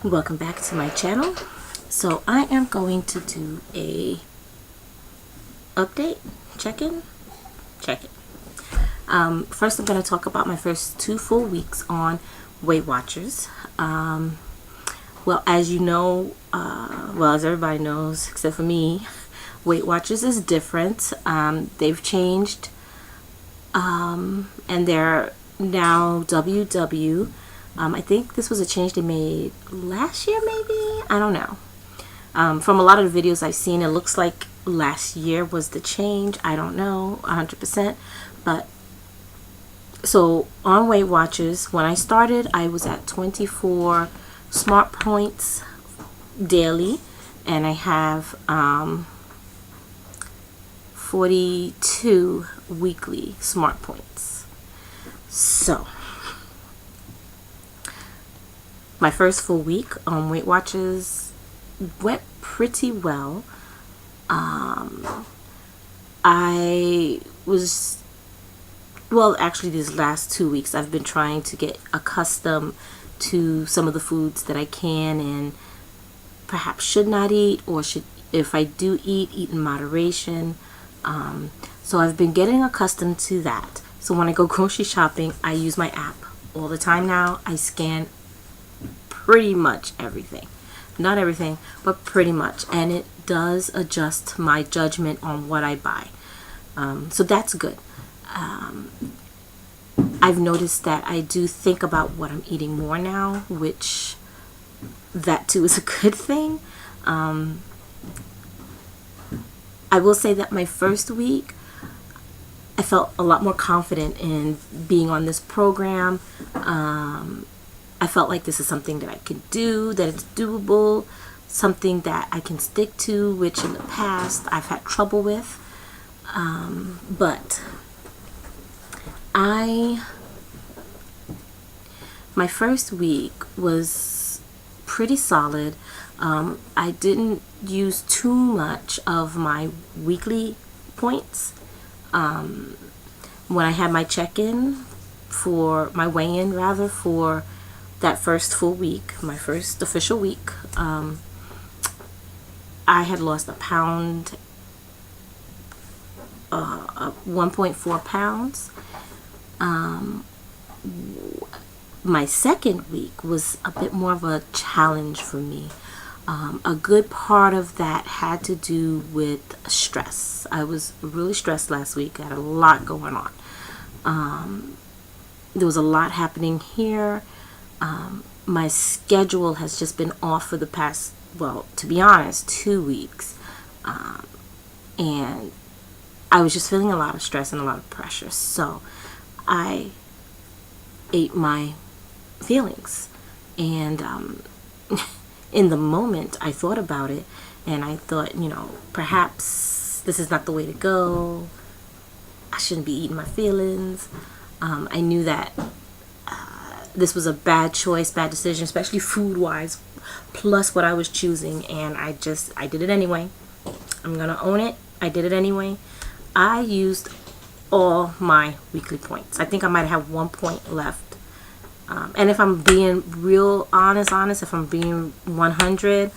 Welcome back to my channel. So I am going to do a update, check-in. First I'm going to talk about my first 2 full weeks on Weight Watchers. Well, as you know, as everybody knows except for me, Weight Watchers is different. They've changed, and they're now WW. I think this was a change they made last year, maybe? I don't know. From a lot of the videos I've seen, it looks like last year was the change. I don't know 100%. But so on Weight Watchers, when I started, I was at 24 smart points daily, and I have 42 weekly smart points. So my first full week on Weight Watchers went pretty well. Actually these last 2 weeks I've been trying to get accustomed to some of the foods that I can and perhaps should not eat, or should, if I do eat in moderation. So I've been getting accustomed to that. So when I go grocery shopping, I use my app all the time now. I scan pretty much everything. Not everything, but pretty much. And it does adjust my judgment on what I buy. So that's good. I've noticed that I do think about what I'm eating more now, which that too is a good thing. I will say that my first week, I felt a lot more confident in being on this program. I felt like this is something that I can do, that it's doable, something that I can stick to, which in the past I've had trouble with. But my first week was pretty solid. I didn't use too much of my weekly points. When I had my check-in for my weigh-in, rather, for that first full week, my first official week, I had lost a pound, 1.4 pounds. My second week was a bit more of a challenge for me. A good part of that had to do with stress. I was really stressed last week. I had a lot going on. There was a lot happening here. My schedule has just been off for the past, well, to be honest, 2 weeks. And I was just feeling a lot of stress and a lot of pressure. So I ate my feelings. And in the moment, I thought about it. And I thought, perhaps this is not the way to go. I shouldn't be eating my feelings. I knew that this was a bad choice, bad decision, especially food-wise, plus what I was choosing, and I did it anyway. I'm gonna own it. I did it anyway. I used all my weekly points. I think I might have 1 point left. And if I'm being real honest, if I'm being 100,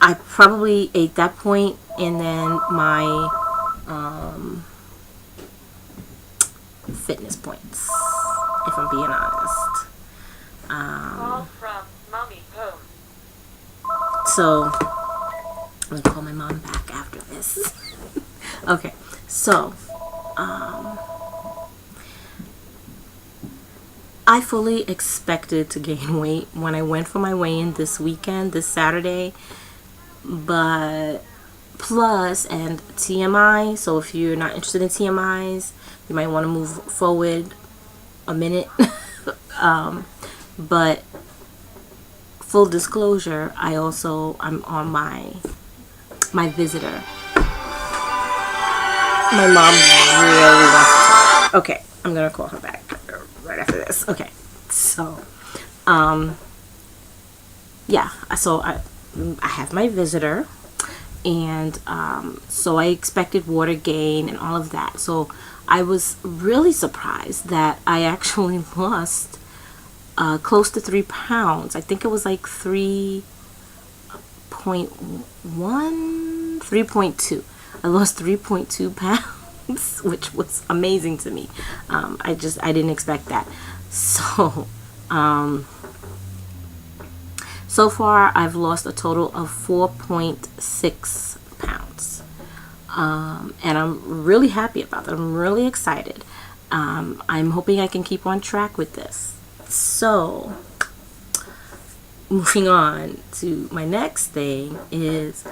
I probably ate that point and then my fitness points, if I'm being honest. Call from Mommy Home. So I'm gonna call my mom back after this. Okay, so I fully expected to gain weight when I went for my weigh-in this weekend, this Saturday. But plus, and TMI, so if you're not interested in TMIs, you might want to move forward a minute. But full disclosure, I'm on my visitor. My mom really wants to talk. Okay, I'm gonna call her back right after this. Okay, so yeah, so I have my visitor, and so I expected water gain and all of that. So I was really surprised that I actually lost close to 3 pounds. I think it was like 3.2. I lost 3.2 pounds, which was amazing to me. I didn't expect that. So, so far I've lost a total of 4.6 pounds. And I'm really happy about that. I'm really excited. I'm hoping I can keep on track with this. So, moving on to my next thing is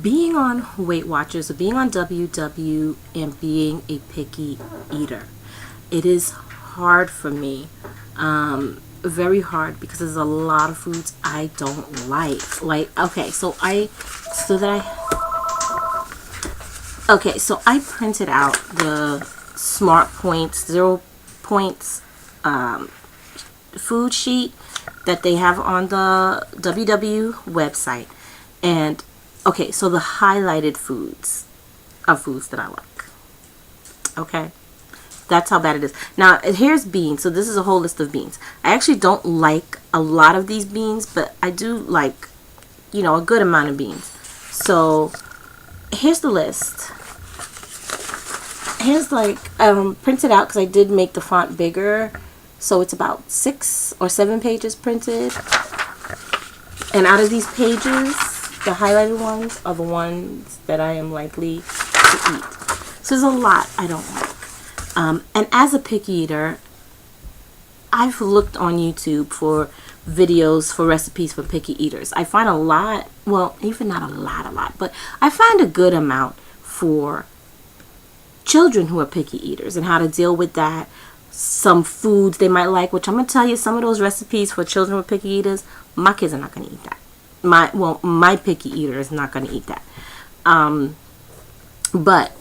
being on Weight Watchers, or being on WW, and being a picky eater. It is hard for me, very hard, because there's a lot of foods I don't like. Like, okay, so I printed out the Smart Points, 0 points food sheet that they have on the WW website. And okay, so the highlighted foods are foods that I like. Okay, that's how bad it is. Now here's beans. So this is a whole list of beans. I actually don't like a lot of these beans, but I do like, you know, a good amount of beans. So here's the list. Here's like printed out, because I did make the font bigger, so it's about 6 or 7 pages printed. And out of these pages, the highlighted ones are the ones that I am likely to eat. So there's a lot I don't like. And as a picky eater, I've looked on YouTube for videos for recipes for picky eaters. I find a lot, well, even not a lot, but I find a good amount for children who are picky eaters and how to deal with that. Some foods they might like, which I'm going to tell you, some of those recipes for children with picky eaters, my kids are not going to eat that. My picky eater is not going to eat that. But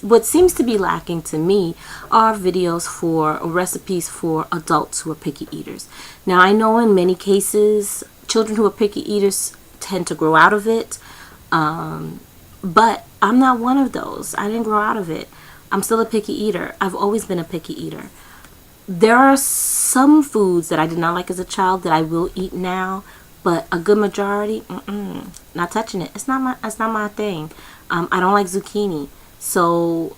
what seems to be lacking to me are videos for recipes for adults who are picky eaters. Now, I know in many cases, children who are picky eaters tend to grow out of it. But I'm not one of those. I didn't grow out of it. I'm still a picky eater. I've always been a picky eater. There are some foods that I did not like as a child that I will eat now, but a good majority, not touching it. It's not my thing. I don't like zucchini. So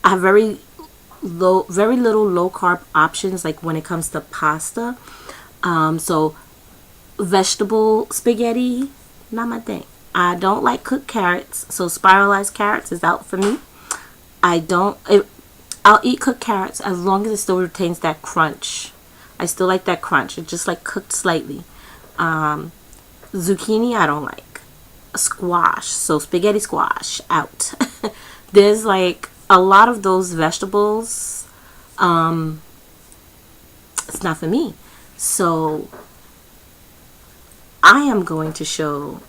I have very little low carb options, like when it comes to pasta. So vegetable spaghetti, not my thing. I don't like cooked carrots, so spiralized carrots is out for me. I'll eat cooked carrots as long as it still retains that crunch. I still like that crunch. It's just like cooked slightly. Zucchini I don't like. Squash, so spaghetti squash, out. There's like a lot of those vegetables. It's not for me. So I am going to show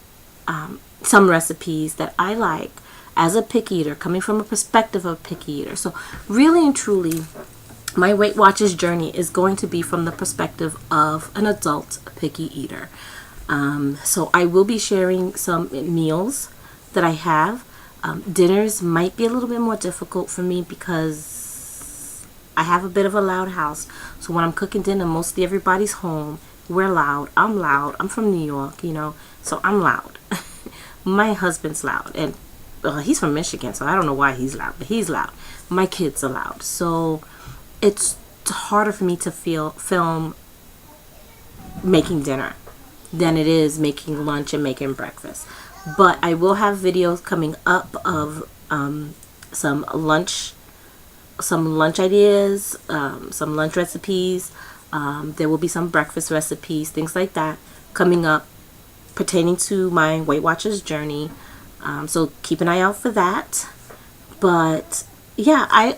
some recipes that I like as a picky eater, coming from a perspective of a picky eater. So really and truly, my Weight Watchers journey is going to be from the perspective of an adult picky eater. So I will be sharing some meals that I have. Dinners might be a little bit more difficult for me because I have a bit of a loud house. So when I'm cooking dinner, mostly everybody's home. We're loud. I'm loud. I'm from New York, you know, so I'm loud. My husband's loud, and he's from Michigan, so I don't know why he's loud, but he's loud. My kids are loud, so it's harder for me to film making dinner than it is making lunch and making breakfast. But I will have videos coming up of some lunch ideas, some lunch recipes. There will be some breakfast recipes, things like that coming up pertaining to my Weight Watchers journey. So keep an eye out for that. But yeah, I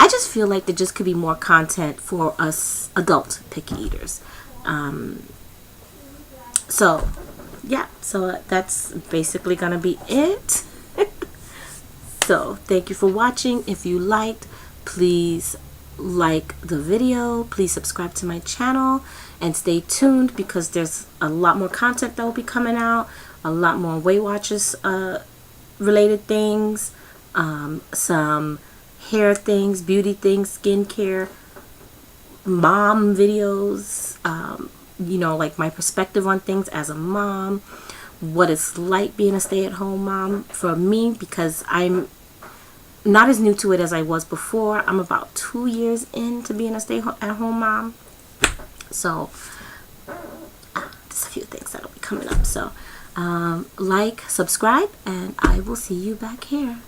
just feel like there just could be more content for us adult picky eaters. So yeah, so that's basically gonna be it. So thank you for watching. If you liked, please like the video, please subscribe to my channel, and stay tuned because there's a lot more content that will be coming out, a lot more Weight Watchers related things, some hair things, beauty things, skincare, mom videos, you know, like my perspective on things as a mom, what it's like being a stay-at-home mom for me, because I'm not as new to it as I was before. I'm about 2 years into being a stay-at-home mom. So there's a few things that'll be coming up. So like, subscribe, and I will see you back here.